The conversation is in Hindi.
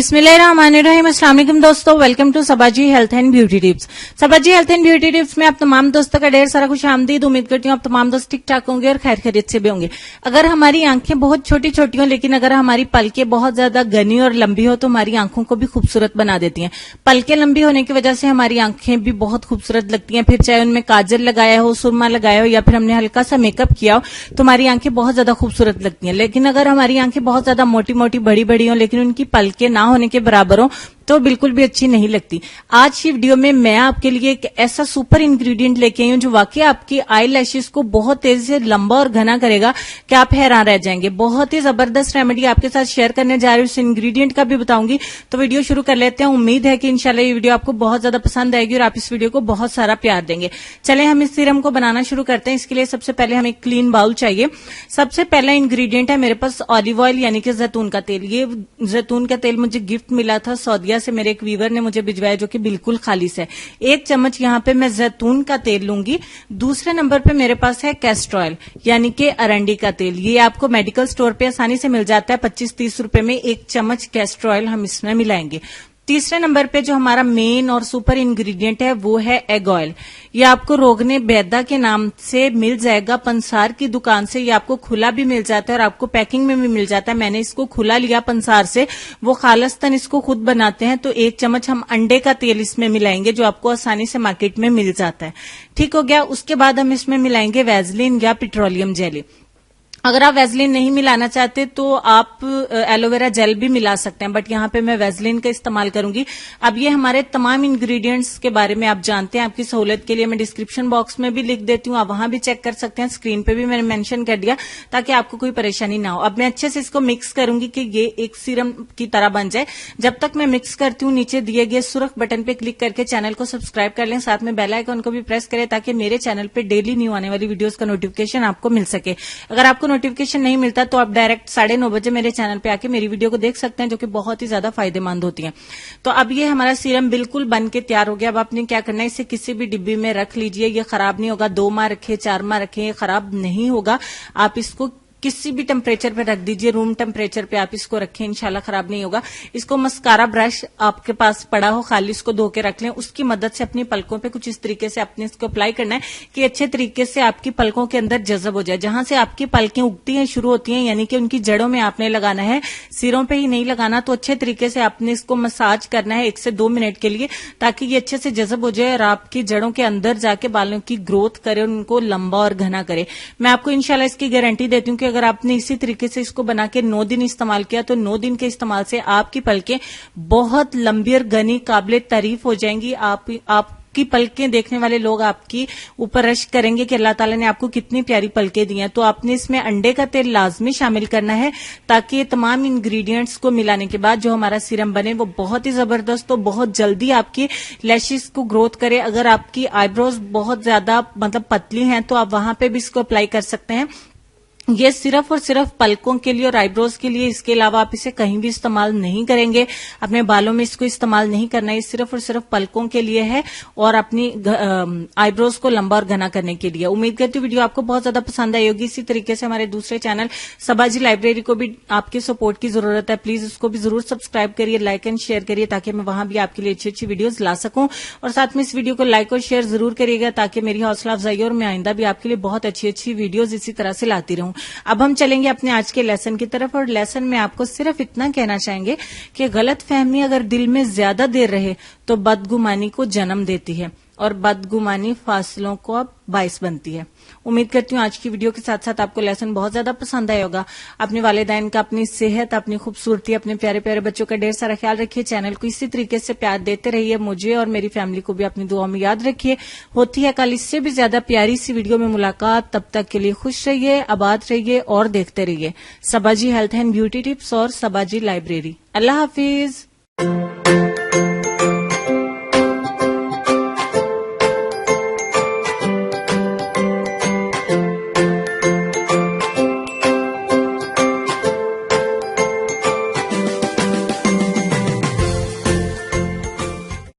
बिस्मिल्लाहिर्रहमानिर्रहीम। अस्सलाम वालेकुम दोस्तों, welcome to Sabaji health and beauty tips. Sabaji health and beauty tips में आप तमाम दोस्तों का ढेर सारा खुश आमदीद। उम्मीद करती हूँ आप तमाम दोस्त ठीक ठाक होंगे और खैर खैरियत से भी होंगे। अगर हमारी आंखें बहुत छोटी छोटी हो लेकिन अगर हमारी पलकें बहुत ज्यादा घनी और लंबी हो तो हमारी आंखों को भी खूबसूरत बना देती हैं। पलकें लंबी होने की वजह से हमारी आंखें भी बहुत खूबसूरत लगती हैं। फिर चाहे उनमें काजल लगाया हो, सुरमा लगाया हो या फिर हमने हल्का सा मेकअप किया हो तो हमारी आंखें बहुत ज्यादा खूबसूरत लगती हैं। लेकिन अगर हमारी आंखें बहुत ज्यादा मोटी मोटी बड़ी बड़ी हो लेकिन उनकी पलकें ना होने के बराबर हो तो बिल्कुल भी अच्छी नहीं लगती। आज की वीडियो में मैं आपके लिए एक ऐसा सुपर इंग्रेडिएंट लेके आई हूं जो वाकई आपकी आई लैशेस को बहुत तेजी से लंबा और घना करेगा कि आप हैरान रह जाएंगे। बहुत ही जबरदस्त रेमेडी आपके साथ शेयर करने जा रही हूं, उस इंग्रेडिएंट का भी बताऊंगी। तो वीडियो शुरू कर लेते हैं। उम्मीद है कि इंशाल्लाह ये वीडियो आपको बहुत ज्यादा पसंद आएगी और आप इस वीडियो को बहुत सारा प्यार देंगे। चले हम इस सीरम को बनाना शुरू करते हैं। इसके लिए सबसे पहले हमें क्लीन बाउल चाहिए। सबसे पहला इंग्रेडिएंट है मेरे पास ऑलिव ऑयल यानी कि जैतून का तेल। ये जैतून का तेल मुझे गिफ्ट मिला था सऊदीया से, मेरे एक वीवर ने मुझे भिजवाया जो कि बिल्कुल खालिस है। 1 चम्मच यहाँ पे मैं जैतून का तेल लूंगी। दूसरे नंबर पे मेरे पास है कैस्टर ऑयल यानी कि अरंडी का तेल। ये आपको मेडिकल स्टोर पे आसानी से मिल जाता है। 25-30 रुपए में 1 चम्मच कैस्टर ऑयल हम इसमें मिलाएंगे। तीसरे नंबर पे जो हमारा मेन और सुपर इंग्रेडिएंट है वो है एग ऑयल। ये आपको रोगने बैदा के नाम से मिल जाएगा पंसार की दुकान से। ये आपको खुला भी मिल जाता है और आपको पैकिंग में भी मिल जाता है। मैंने इसको खुला लिया पंसार से, वो खालस्तन इसको खुद बनाते हैं। तो 1 चम्मच हम अंडे का तेल इसमें मिलाएंगे जो आपको आसानी से मार्केट में मिल जाता है। ठीक हो गया। उसके बाद हम इसमें मिलाएंगे वैसलीन या पेट्रोलियम जेली। अगर आप वैसलीन नहीं मिलाना चाहते तो आप एलोवेरा जेल भी मिला सकते हैं, बट यहाँ पे मैं वैसलीन का इस्तेमाल करूंगी। अब ये हमारे तमाम इंग्रेडिएंट्स के बारे में आप जानते हैं। आपकी सहूलियत के लिए मैं डिस्क्रिप्शन बॉक्स में भी लिख देती हूँ, आप वहां भी चेक कर सकते हैं। स्क्रीन पे भी मैंने मेंशन कर दिया ताकि आपको कोई परेशानी ना हो। अब मैं अच्छे से इसको मिक्स करूंगी कि ये एक सीरम की तरह बन जाए। जब तक मैं मिक्स करती हूँ नीचे दिए गए सुर्ख बटन पे क्लिक करके चैनल को सब्सक्राइब कर लें, साथ में बेल आइकन को भी प्रेस करें ताकि मेरे चैनल पे डेली न्यू आने वाली वीडियोज का नोटिफिकेशन आपको मिल सके। अगर आपको नोटिफिकेशन नहीं मिलता तो आप डायरेक्ट 9:30 बजे मेरे चैनल पे आके मेरी वीडियो को देख सकते हैं जो कि बहुत ही ज्यादा फायदेमंद होती है। तो अब ये हमारा सीरम बिल्कुल बन के तैयार हो गया। अब आपने क्या करना है, इसे किसी भी डिब्बी में रख लीजिए। ये खराब नहीं होगा। 2 माह रखे, 4 माह रखे, ये खराब नहीं होगा। आप इसको किसी भी टेम्परेचर पे रख दीजिए, रूम टेम्परेचर पे आप इसको रखें, इंशाल्लाह खराब नहीं होगा। इसको मस्कारा ब्रश आपके पास पड़ा हो खाली इसको धो के रख लें। उसकी मदद से अपनी पलकों पे कुछ इस तरीके से अपने इसको अप्लाई करना है कि अच्छे तरीके से आपकी पलकों के अंदर जज़ब हो जाए। जहां से आपकी पलकें उगती हैं, शुरू होती हैं, यानी कि उनकी जड़ों में आपने लगाना है, सिरों पे ही नहीं लगाना। तो अच्छे तरीके से आपने इसको मसाज करना है 1 से 2 मिनट के लिए ताकि ये अच्छे से जज़ब हो जाए और आपकी जड़ों के अंदर जाके बालों की ग्रोथ करे, उनको लंबा और घना करे। मैं आपको इंशाल्लाह इसकी गारंटी देती हूँ कि अगर आपने इसी तरीके से इसको बना के 9 दिन इस्तेमाल किया तो 9 दिन के इस्तेमाल से आपकी पलकें बहुत लंबी और घनी काबिले तारीफ हो जाएंगी। आपकी पलकें देखने वाले लोग आपकी ऊपर रश करेंगे कि अल्लाह ताला ने आपको कितनी प्यारी पलकें दी हैं। तो आपने इसमें अंडे का तेल लाजमी शामिल करना है ताकि ये तमाम इंग्रेडिएंट्स को मिलाने के बाद जो हमारा सीरम बने वो बहुत ही जबरदस्त हो, बहुत जल्दी आपकी लैशेस को ग्रोथ करे। अगर आपकी आईब्रोज बहुत ज्यादा पतली हैं तो आप वहां पे भी इसको अप्लाई कर सकते हैं। ये सिर्फ और सिर्फ पलकों के लिए और आईब्रोज के लिए, इसके अलावा आप इसे कहीं भी इस्तेमाल नहीं करेंगे। अपने बालों में इसको इस्तेमाल नहीं करना है। ये सिर्फ और सिर्फ पलकों के लिए है और अपनी आईब्रोज को लंबा और घना करने के लिए। उम्मीद करती हूँ वीडियो आपको बहुत ज्यादा पसंद आई होगी। इसी तरीके से हमारे दूसरे चैनल सबाजी लाइब्रेरी को भी आपके सपोर्ट की जरूरत है। प्लीज उसको भी जरूर सब्सक्राइब करिए, लाइक एंड शेयर करिए ताकि मैं वहां भी आपके लिए अच्छी अच्छी वीडियोज ला सकूं। और साथ में इस वीडियो को लाइक और शेयर जरूर करिएगा ताकि मेरी हौसला अफजाई और मैं आइंदा भी आपके लिए बहुत अच्छी अच्छी वीडियोज इसी तरह से लाती रहूं। अब हम चलेंगे अपने आज के लेसन की तरफ और लेसन में आपको सिर्फ इतना कहना चाहेंगे कि गलत फहमी अगर दिल में ज्यादा देर रहे तो बदगुमानी को जन्म देती है और बदगुमानी फासलों को अब बाइस बनती है। उम्मीद करती हूँ आज की वीडियो के साथ साथ आपको लेसन बहुत ज्यादा पसंद आया होगा। अपने वालिदैन का, अपनी सेहत, अपनी खूबसूरती, अपने प्यारे प्यारे बच्चों का ढेर सारा ख्याल रखिए। चैनल को इसी तरीके से प्यार देते रहिए। मुझे और मेरी फैमिली को भी अपनी दुआ में याद रखिए। होती है कल इससे भी ज्यादा प्यारी सी वीडियो में मुलाकात। तब तक के लिए खुश रहिए, आबाद रहिए और देखते रहिए सबाजी हेल्थ एंड ब्यूटी टिप्स और सबाजी लाइब्रेरी। अल्लाह हाफिज।